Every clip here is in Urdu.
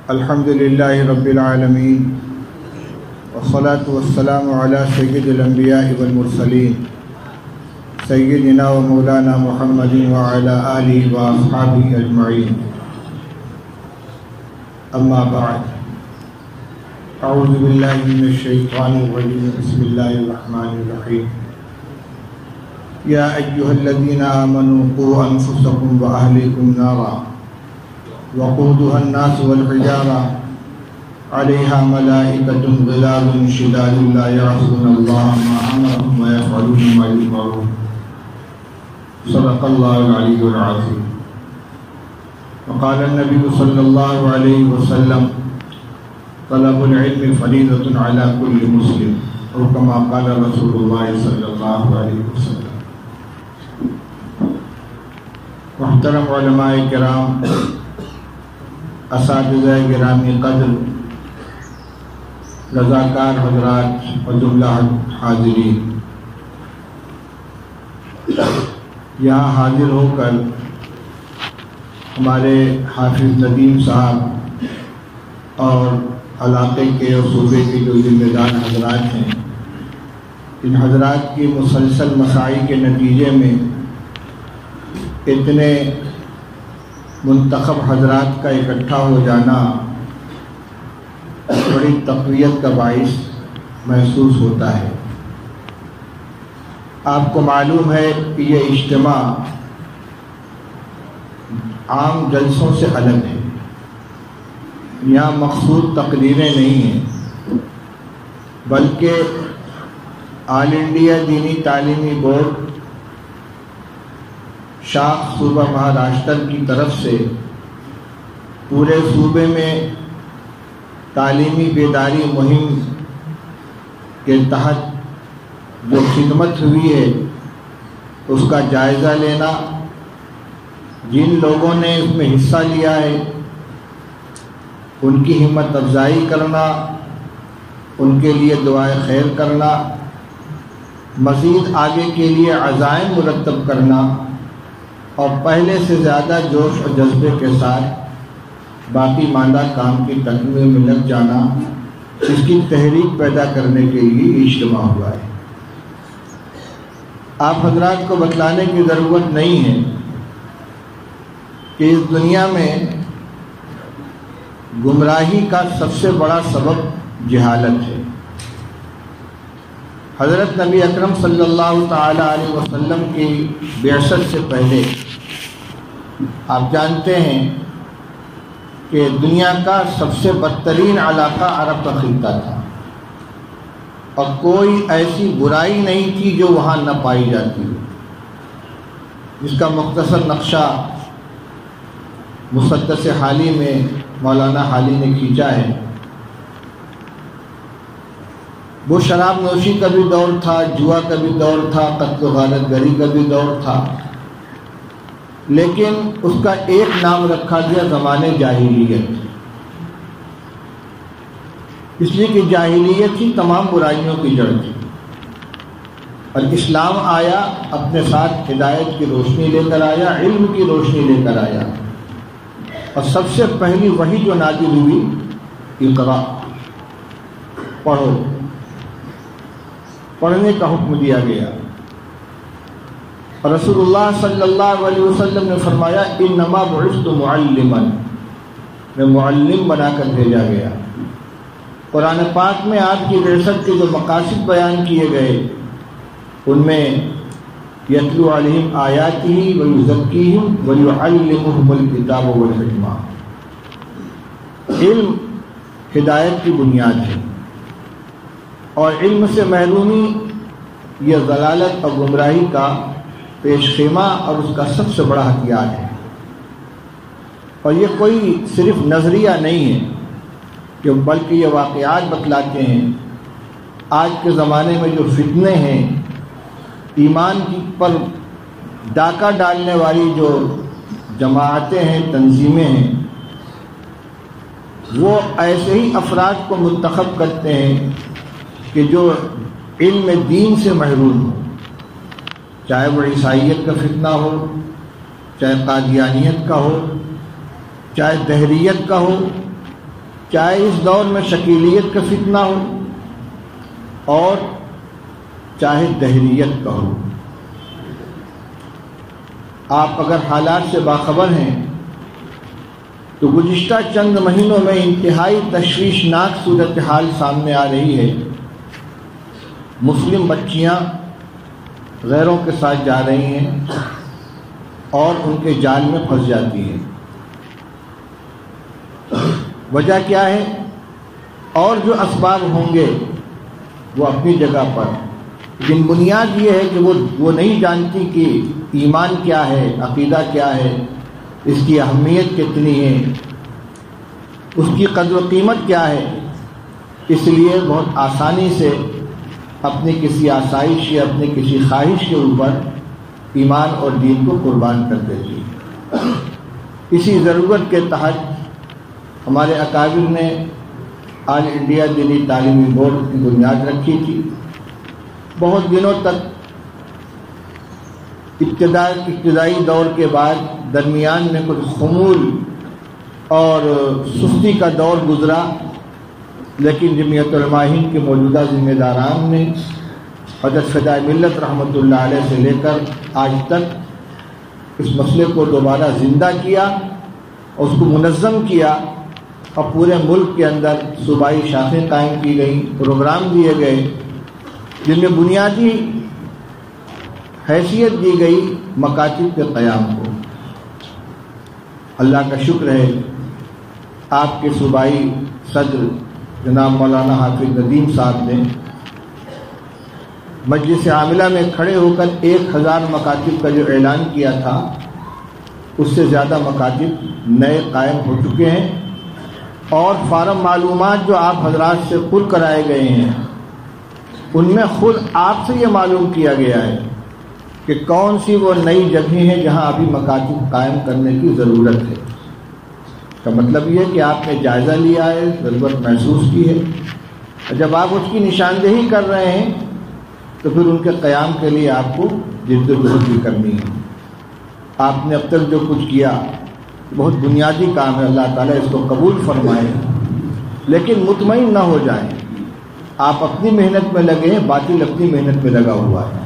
الحمد للہ رب العالمین والصلاة والسلام علی سید الانبیاء والمرسلین سیدنا و مولانا محمد وعلی آلہ واصحابہ اجمعین، اما بعد، اعوذ باللہ من الشیطان الرجیم، بسم اللہ الرحمن الرحیم۔ یا ایہا الذین آمنوا قوا انفسکم واہلیکم نارا وقودها الناس والحجارة علیہا ملائکۃ غلاظ شداد لا یعصون اللہ ما امرهم ویفعلون ما یؤمرون۔ صدق اللہ العلی العظیم۔ وقال النبی صلی اللہ علیہ وسلم طلب العلم فریضۃ علی کل مسلم، اور کما قال رسول اللہ صلی اللہ علیہ وسلم۔ محترم علماء کرام، اساتذہ گرامی قدر، رضاکار حضرات و جملہ حاضرین، یہاں حاضر ہو کر ہمارے حافظ ندیم صاحب اور علاقے کے اور صوبے کے جو ذمہ دار حضرات ہیں، ان حضرات کی مسلسل مساعی کے نتیجے میں اتنے منتخب حضرات کا اکٹھا ہو جانا بڑی تقویت کا باعث محسوس ہوتا ہے۔ آپ کو معلوم ہے کہ یہ اجتماع عام جلسوں سے الگ ہے، یہاں مخصوص تقریریں نہیں ہیں، بلکہ آل انڈیا دینی تعلیمی بورڈ شاخ صوبہ مہاراشٹر کی طرف سے پورے صوبے میں تعلیمی بیداری مہم کے تحت جو خدمت ہوئی ہے اس کا جائزہ لینا، جن لوگوں نے اس میں حصہ لیا ہے ان کی ہمت افزائی کرنا، ان کے لیے دعائے خیر کرنا، مزید آگے کے لیے عزائم مرتب کرنا، اور پہلے سے زیادہ جوش اور جذبے کے ساتھ باقی ماندہ کام کی تکمیل میں لگ جانا، اس کی تحریک پیدا کرنے کے لیے اجتماع ہوا ہے۔ آپ حضرات کو بتلانے کی ضرورت نہیں ہے کہ اس دنیا میں گمراہی کا سب سے بڑا سبب جہالت ہے۔ حضرت نبی اکرم صلی اللہ تعالی علیہ وسلم کی بعثت سے پہلے آپ جانتے ہیں کہ دنیا کا سب سے بدترین علاقہ عرب کا خطہ تھا، اور کوئی ایسی برائی نہیں تھی جو وہاں نہ پائی جاتی ہو، جس کا مختصر نقشہ مسدس حالی میں مولانا حالی نے کھینچا ہے۔ وہ شراب نوشی کا بھی دور تھا، جوا کا بھی دور تھا، قتل و غارت گری کا بھی دور تھا، لیکن اس کا ایک نام رکھا گیا زمانے جاہلیت، اس لیے کہ جاہلیت ہی تمام برائیوں کی جڑ تھی، اور اسلام آیا اپنے ساتھ ہدایت کی روشنی لے کر آیا، علم کی روشنی لے کر آیا، اور سب سے پہلی وحی جو نازل ہوئی، اقرا، پڑھو، پڑھنے کا حکم دیا گیا۔ اور رسول اللہ صلی اللہ علیہ وسلم نے فرمایا انما بعثت معلما، میں معلم بنا کر بھیجا گیا۔ قرآن پاک میں آپ کی بعثت کے جو مقاصد بیان کیے گئے، ان میں یتلو علیہم آیاتہ ویزکیہم ویعلمہم الکتاب والحکمہ، علم ہدایت کی بنیاد ہے، اور علم سے محرومی یہ ضلالت اور گمراہی کا پیش خیمہ اور اس کا سب سے بڑا ہتھیار ہے۔ اور یہ کوئی صرف نظریہ نہیں ہے کہ بلکہ یہ واقعات بتلاتے ہیں۔ آج کے زمانے میں جو فتنے ہیں، ایمان کی پر ڈاکہ ڈالنے والی جو جماعتیں ہیں، تنظیمیں ہیں، وہ ایسے ہی افراد کو منتخب کرتے ہیں کہ جو علم دین سے محروم ہو، چاہے وہ عیسائیت کا فتنہ ہو، چاہے قادیانیت کا ہو، چاہے دہریت کا ہو، چاہے اس دور میں شکیلیت کا فتنہ ہو اور چاہے دہریت کا ہو۔ آپ اگر حالات سے باخبر ہیں تو گزشتہ چند مہینوں میں انتہائی تشویشناک صورتحال سامنے آ رہی ہے۔ مسلم بچیاں غیروں کے ساتھ جا رہی ہیں اور ان کے جال میں پھنس جاتی ہیں۔ وجہ کیا ہے؟ اور جو اسباب ہوں گے وہ اپنی جگہ پر، لیکن بنیاد یہ ہے کہ وہ نہیں جانتی کہ ایمان کیا ہے، عقیدہ کیا ہے، اس کی اہمیت کتنی ہے، اس کی قدر و قیمت کیا ہے، اس لیے بہت آسانی سے اپنی کسی آسائش یا اپنی کسی خواہش کے اوپر ایمان اور دین کو قربان کر دیتی ہے۔ اسی ضرورت کے تحت ہمارے اکابر نے آل انڈیا دینی تعلیمی بورڈ کی بنیاد رکھی تھی۔ بہت دنوں تک ابتدائی دور کے بعد درمیان میں کچھ خمول اور سستی کا دور گزرا، لیکن جمعیت علماء ہند کے موجودہ ذمہ داران نے حضرت فدائے ملت رحمۃ اللہ علیہ سے لے کر آج تک اس مسئلے کو دوبارہ زندہ کیا اور اس کو منظم کیا، اور پورے ملک کے اندر صوبائی شاخیں قائم کی گئیں، پروگرام دیے گئے جن میں بنیادی حیثیت دی گئی مکاتب کے قیام کو۔ اللہ کا شکر ہے آپ کے صوبائی صدر جناب مولانا حافظ ندیم صاحب نے مجلس عاملہ میں کھڑے ہو کر 1000 مکاتب کا جو اعلان کیا تھا، اس سے زیادہ مکاتب نئے قائم ہو چکے ہیں، اور فارم معلومات جو آپ حضرات سے پر کرائے گئے ہیں ان میں خود آپ سے یہ معلوم کیا گیا ہے کہ کون سی وہ نئی جگہیں ہیں جہاں ابھی مکاتب قائم کرنے کی ضرورت ہے۔ کا مطلب یہ ہے کہ آپ نے جائزہ لیا ہے، ضرورت محسوس کی ہے، اور جب آپ اس کی نشاندہی کر رہے ہیں تو پھر ان کے قیام کے لیے آپ کو جد و جہد بھی کرنی ہے۔ آپ نے اب تک جو کچھ کیا بہت بنیادی کام ہے، اللہ تعالیٰ اس کو قبول فرمائے، لیکن مطمئن نہ ہو جائیں۔ آپ اپنی محنت میں لگے ہیں، باطل اپنی محنت میں لگا ہوا ہے۔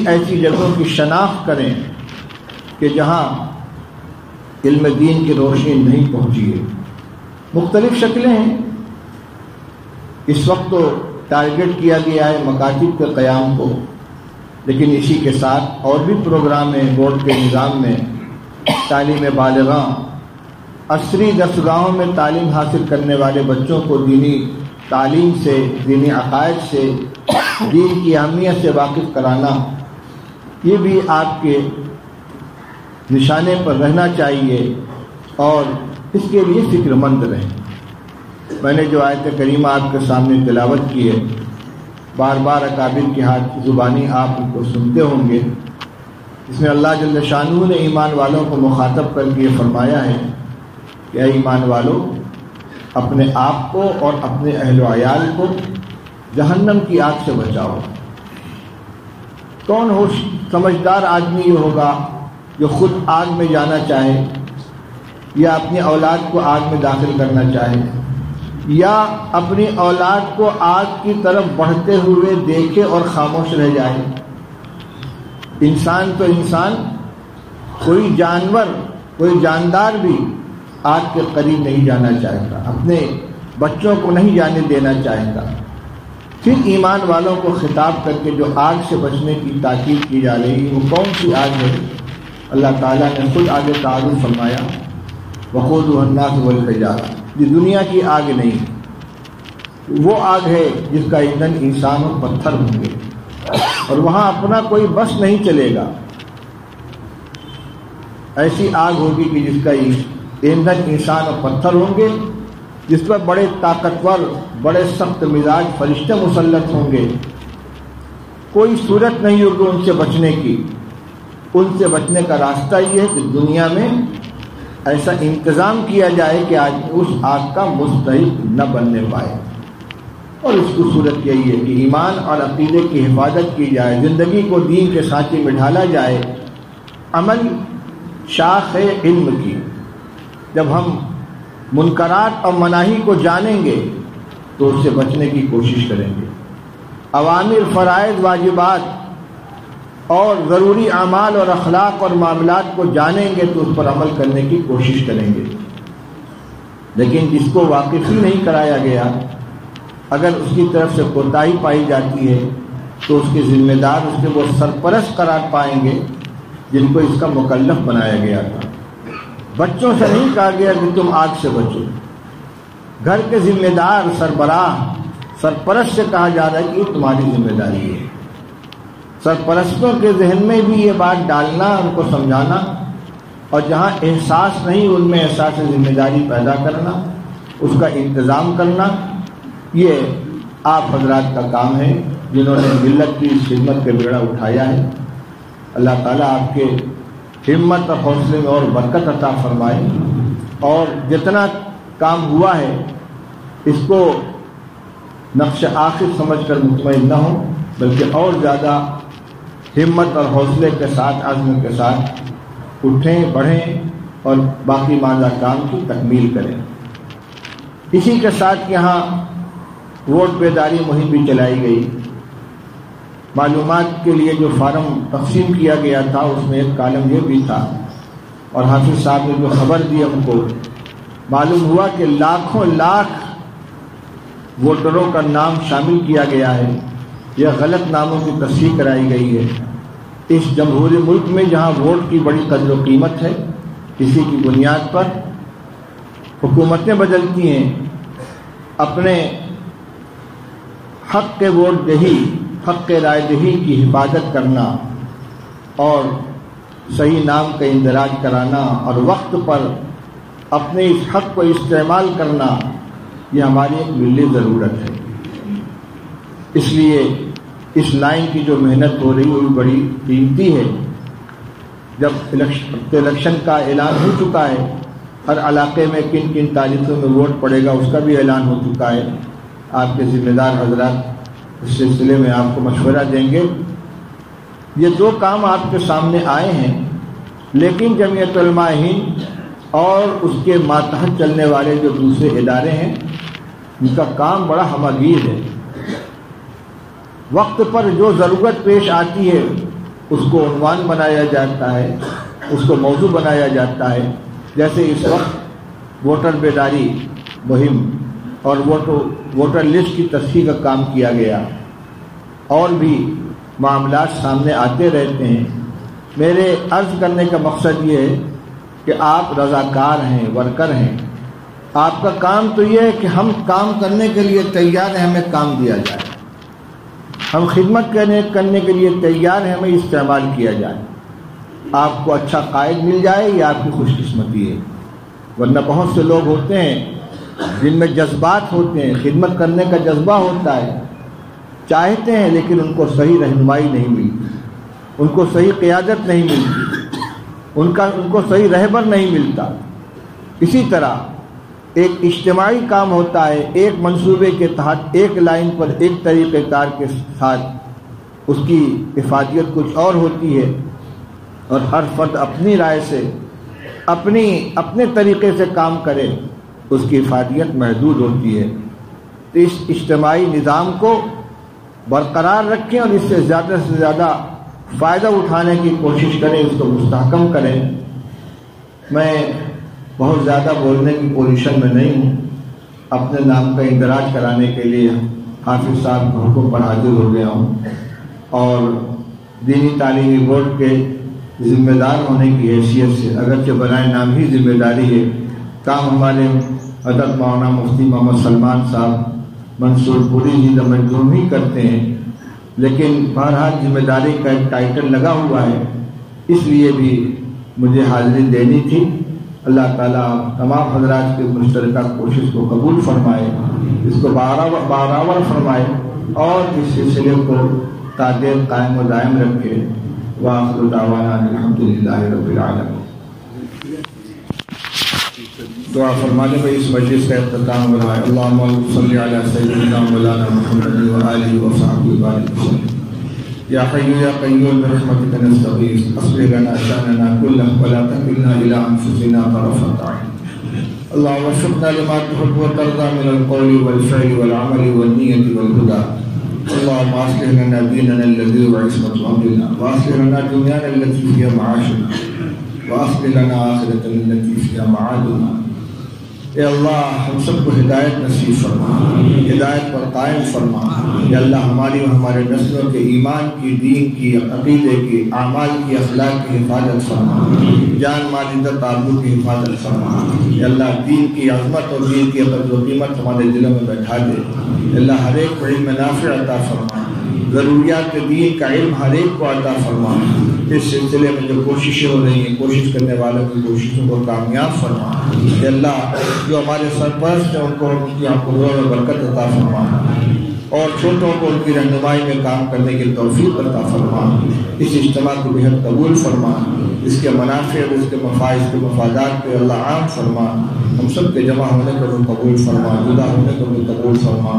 ایسی جگہوں کی شناخت کریں کہ جہاں علم دین کی روشنی نہیں پہنچی ہے۔ مختلف شکلیں ہیں۔ اس وقت تو ٹارگٹ کیا گیا ہے مکاتب کے قیام کو، لیکن اسی کے ساتھ اور بھی پروگرام ہیں بورڈ کے نظام میں۔ تعلیم بالغاں، عصری درسگاہوں میں تعلیم حاصل کرنے والے بچوں کو دینی تعلیم سے، دینی عقائد سے، دین کی اہمیت سے واقف کرانا، یہ بھی آپ کے نشانے پر رہنا چاہیے، اور اس کے لیے فکر مند رہیں۔ میں نے جو آیت کریمہ آپ کے سامنے تلاوت کی ہے، بار بار اکابر کی ہاتھ زبانی آپ ان کو سنتے ہوں گے۔ اس میں اللہ جل شانہ نے ایمان والوں کو مخاطب کر کے یہ فرمایا ہے کہ اے ایمان والو، اپنے آپ کو اور اپنے اہل و عیال کو جہنم کی آگ سے بچاؤ۔ کون سمجھدار آدمی یہ ہوگا جو خود آگ میں جانا چاہے، یا اپنی اولاد کو آگ میں داخل کرنا چاہے، یا اپنی اولاد کو آگ کی طرف بڑھتے ہوئے دیکھے اور خاموش رہ جائے؟ انسان تو انسان، کوئی جانور، کوئی جاندار بھی آگ کے قریب نہیں جانا چاہتا، اپنے بچوں کو نہیں جانے دینا چاہتا۔ پھر ایمان والوں کو خطاب کر کے جو آگ سے بچنے کی تاکید کی جا رہی ہے، وہ کون سی آگ ہے؟ اللہ تعالیٰ نے خود آگے تعارف فرمایا، وقودها الناس والحجارہ۔ یہ دنیا کی آگ نہیں، وہ آگ ہے جس کا ایندھن انسان اور پتھر ہوں گے، اور وہاں اپنا کوئی بس نہیں چلے گا۔ ایسی آگ ہوگی کہ جس کا ایندھن انسان اور پتھر ہوں گے، جس پر بڑے طاقتور، بڑے سخت مزاج فرشتے مسلط ہوں گے۔ کوئی صورت نہیں ہوگی ان سے بچنے کی۔ ان سے بچنے کا راستہ یہ ہے کہ دنیا میں ایسا انتظام کیا جائے کہ آج اس آگ کا مستحق نہ بننے پائے، اور اس کی صورت یہی ہے کہ ایمان اور عقیدے کی حفاظت کی جائے، زندگی کو دین کے سانچے میں ڈھالا جائے۔ عمل شاخ ہے علم کی۔ جب ہم منکرات اور مناہی کو جانیں گے تو اس سے بچنے کی کوشش کریں گے، اوامر، فرائض، واجبات اور ضروری اعمال اور اخلاق اور معاملات کو جانیں گے تو اس پر عمل کرنے کی کوشش کریں گے۔ لیکن جس کو واقف ہی نہیں کرایا گیا، اگر اس کی طرف سے کوتاہی پائی جاتی ہے تو اس کے ذمہ دار اس کے وہ سرپرست قرار پائیں گے جن کو اس کا مکلف بنایا گیا تھا۔ بچوں سے نہیں کہا گیا کہ تم آگ سے بچو، گھر کے ذمہ دار، سربراہ، سرپرست سے کہا جا رہا ہے کہ یہ تمہاری ذمہ داری ہے۔ سرپرستوں کے ذہن میں بھی یہ بات ڈالنا، ان کو سمجھانا، اور جہاں احساس نہیں ان میں احساس ذمہ داری پیدا کرنا، اس کا انتظام کرنا، یہ آپ حضرات کا کام ہے جنہوں نے ملت کی اس خدمت کا بیڑا اٹھایا ہے۔ اللہ تعالیٰ آپ کے ہمت اور حوصلے میں اور برکت عطا فرمائے، اور جتنا کام ہوا ہے اس کو نقش آخر سمجھ کر مطمئن نہ ہو، بلکہ اور زیادہ ہمت اور حوصلے کے ساتھ، عزم کے ساتھ اٹھیں، بڑھیں اور باقی ماندہ کام کی تکمیل کریں۔ اسی کے ساتھ یہاں ووٹ بیداری مہم بھی چلائی گئی۔ معلومات کے لیے جو فارم تقسیم کیا گیا تھا اس میں ایک کالم یہ بھی تھا، اور حافظ صاحب نے جو خبر دی ہم کو، معلوم ہوا کہ لاکھوں لاکھ ووٹروں کا نام شامل کیا گیا ہے۔ یہ غلط ناموں کی تصحیح کرائی گئی ہے۔ اس جمہوری ملک میں جہاں ووٹ کی بڑی قدر و قیمت ہے، کسی کی بنیاد پر حکومتیں بدلتی ہیں، اپنے حق کے ووٹ دہی، حق کے رائے دہی کی حفاظت کرنا اور صحیح نام کا اندراج کرانا اور وقت پر اپنے اس حق کو استعمال کرنا، یہ ہماری ایک ملی ضرورت ہے۔ اس لیے اس لائن کی جو محنت ہو رہی ہے وہ بڑی قیمتی ہے۔ جب الیکشن کا اعلان ہو چکا ہے، ہر علاقے میں کن کن تاریخوں میں ووٹ پڑے گا اس کا بھی اعلان ہو چکا ہے۔ آپ کے ذمہ دار حضرات اس سلسلے میں آپ کو مشورہ دیں گے۔ یہ دو کام آپ کے سامنے آئے ہیں، لیکن جمعیت علماء ہند اور اس کے ماتحت چلنے والے جو دوسرے ادارے ہیں ان کا کام بڑا ہمہ گیر ہے۔ وقت پر جو ضرورت پیش آتی ہے اس کو عنوان بنایا جاتا ہے، اس کو موضوع بنایا جاتا ہے۔ جیسے اس وقت ووٹر بیداری مہم اور ووٹر لسٹ کی تصحیح کا کام کیا گیا، اور بھی معاملات سامنے آتے رہتے ہیں۔ میرے عرض کرنے کا مقصد یہ ہے کہ آپ رضاکار ہیں، ورکر ہیں۔ آپ کا کام تو یہ ہے کہ ہم کام کرنے کے لیے تیار ہیں، ہمیں کام دیا جائے، ہم خدمت کرنے کے لیے تیار ہیں، ہمیں استعمال کیا جائے۔ آپ کو اچھا قائد مل جائے یہ آپ کی خوش قسمتی ہے، ورنہ بہت سے لوگ ہوتے ہیں جن میں جذبات ہوتے ہیں، خدمت کرنے کا جذبہ ہوتا ہے، چاہتے ہیں لیکن ان کو صحیح رہنمائی نہیں ملتی، ان کو صحیح قیادت نہیں ملتی، ان کو صحیح رہبر نہیں ملتا۔ اسی طرح ایک اجتماعی کام ہوتا ہے، ایک منصوبے کے تحت، ایک لائن پر، ایک طریقہ کار کے ساتھ، اس کی افادیت کچھ اور ہوتی ہے، اور ہر فرد اپنی رائے سے، اپنے طریقے سے کام کرے، اس کی افادیت محدود ہوتی ہے۔ تو اس اجتماعی نظام کو برقرار رکھیں اور اس سے زیادہ فائدہ اٹھانے کی کوشش کریں، اس کو مستحکم کریں۔ میں بہت زیادہ بولنے کی پوزیشن میں نہیں ہوں، اپنے نام کا اندراج کرانے کے لیے حافظ صاحب کے حکم پر حاضر ہو گیا ہوں، اور دینی تعلیمی بورڈ کے ذمہ دار ہونے کی حیثیت سے، اگرچہ برائے نام ہی ذمہ داری ہے، کام ہمارے حضرت مولانا مفتی محمد سلمان صاحب منصور پوری جی دمنظوم ہی کرتے ہیں، لیکن بہرحال ذمہ داری کا ایک ٹائٹل لگا ہوا ہے، اس لیے بھی مجھے حاضری دینی تھی۔ اللہ تعالیٰ تمام حضرات کے مشترکہ کوشش کو قبول فرمائے، اس کو بارآور فرمائے، اور اس سلسلے کو تادیر قائم و دائم رکھے۔ وآخر دعوانا الحمدللہ رب العالمین۔ دعا فرمانے میں اس مجلس کا اختتام ہو رہا ہے۔ اللہم صلی علی سیدنا مولانا محمد وآلہ وصحبہ وسلم۔ یا حی یا قیوم برحمتک نستغیث اصلح لنا شأننا کلہ ولا تکلنا الی انفسنا طرفۃ عین۔ اللهم وفقنا لما تحب وترضى من القول والفعل والعمل والنية والهدى. اللهم اصلح لنا ديننا الذي هو عصمة امرنا، واصلح لنا دنيانا التي فيها معاشنا، واصلح لنا آخرتنا التي فيها معادنا. اے اللہ ہم سب کو ہدایت نصیب فرما، ہدایت پر قائم فرما. یا اللہ ہماری و ہمارے نسلوں کے ایمان کی، دین کی، عقیدے کی، اعمال کی، اخلاق کی حفاظت فرما. جان مال عزت آبرو کی حفاظت فرما. یا اللہ دین کی عظمت اور دین کی قدر و قیمت ہمارے دلوں میں بیٹھا دے. یا اللہ ہر ایک کو علم نافع عطا فرما، ضروریات دین کا علم ہر ایک کو عطا فرما. اس سلسلے میں جو کوششیں ہو رہی ہیں، کوشش کرنے والوں کی کوششوں کو کامیاب فرما. کہ اللہ جو ہمارے سرپرست ہیں ان کو ان کی عقلوں میں برکت عطا فرما، اور چھوٹوں کو ان کی رہنمائی میں کام کرنے کی توفیق عطا فرما. اس اجتماع کو بہت قبول فرما، اس کے منافع اور اس کے مفائد، اس کے مفادات پہ اللہ عام فرما. ہم سب کے جمع ہونے کو بھی قبول فرما، جدا ہونے کو بھی قبول فرما.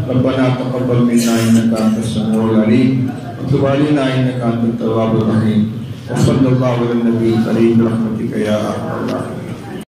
ربنا تقبل منا انك انت السميع العليم وتب علينا انك انت التواب الرحيم. وصلى الله على النبي الكريم برحمتك يا ارحم الراحمين.